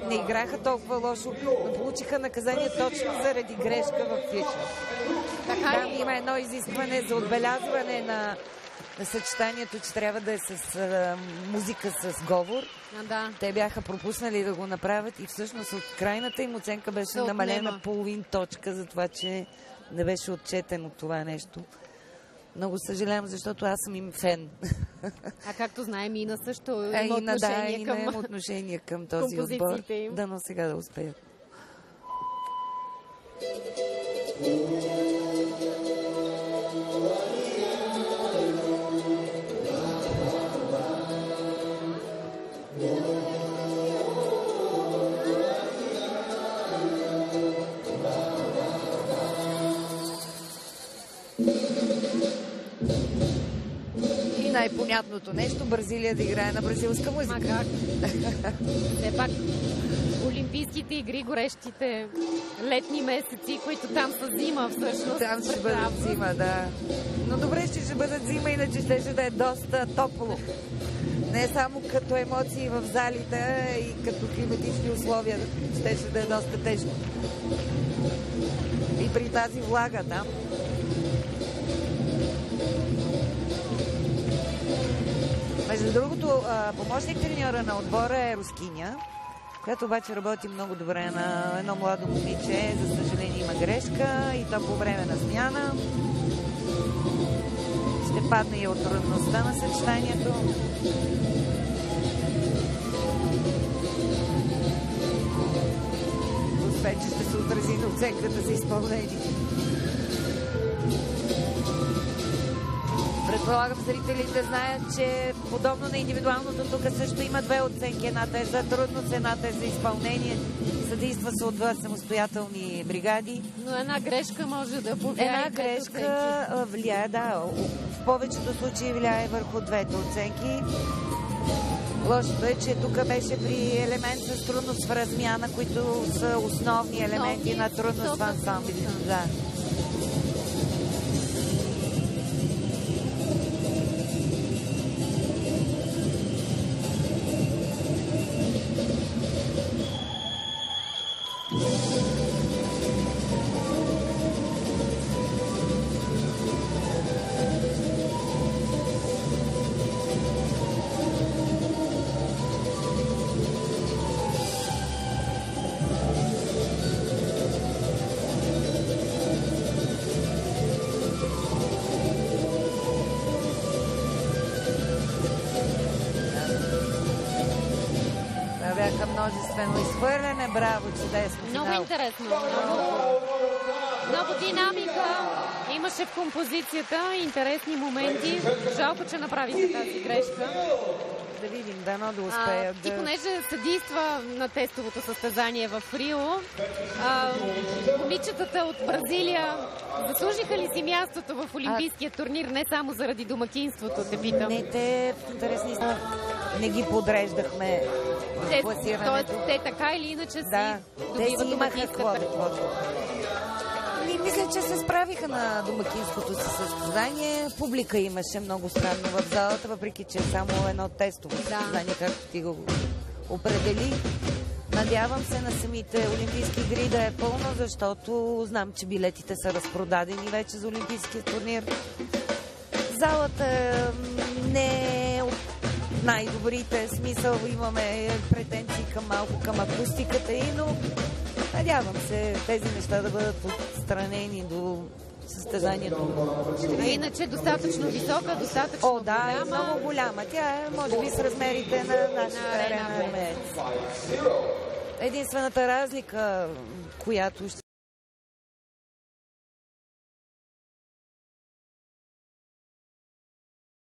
не играха толкова лошо, но получиха наказание точно заради грешка в фиша. Там има едно изискване за отбелязване на съчетанието, че трябва да е с музика с говор. Да. Те бяха пропуснали да го направят и всъщност от крайната им оценка беше намалена половин точка за това, че не беше отчетено това нещо. Много съжалявам, защото аз съм им фен. А както знаем, Ина също има отношение към този отбор. Дано сега да успеят. И най-понятното нещо, Бразилия да играе на бразилска музика. Как? Все пак Олимпийските игри, горещите летни месеци, които там са зима всъщност. Там ще бъдат зима, да. Но добре, ще бъдат зима, иначе ще да е доста топло. Не само като емоции в залите и като климатични условия, ще да е доста тежко. И при тази влага там. Между другото, помощник треньора на отбора е рускиня, която обаче работи много добре на едно младо момиче. За съжаление има грешка и то по време на смяна. Ще падне и от трудността на съчетанието. Вече ще се отрази на оценката за изпълнение. Предполагам, зрителите знаят, че подобно на индивидуалното, тук също има две оценки. Едната е за трудност, едната е за изпълнение. Съдейства се от два самостоятелни бригади. Но една грешка може да повлияе. Една грешка влияе, да. В повечето случаи влияе върху двете оценки. Лошото е, че тук беше при елемент с трудност в размяна, които са основни елементи на трудност в ансамбли. Да. Бяха множествено изхвърляне. Браво, чудесно. Много интересно. Много динамика имаше в композицията, интересни моменти. Жалко, че направиха тази грешка. Да видим, дано да успеят. И понеже съдейства на тестовото състезание в Рио, момичетата от Бразилия заслужиха ли си мястото в Олимпийския турнир, не само заради домакинството, те питам? Не, те в интересни не ги подреждахме в класирането. Те така или иначе си добиват домакинската. Мисля, че се справиха на домакинското си състезание. Публика имаше много странно в залата, въпреки че е само едно тестово състезание, както ти го определи. Надявам се на самите Олимпийски игри да е пълно, защото знам, че билетите са разпродадени вече за Олимпийския турнир. Залата не е от най-добрите, смисъл имаме претенции към акустиката и, но надявам се тези неща да бъдат отстранени до състезанието. А иначе достатъчно висока, достатъчно голяма. Да, много голяма. Тя е, може би, с размерите на нашата арена. Единствената разлика, която ще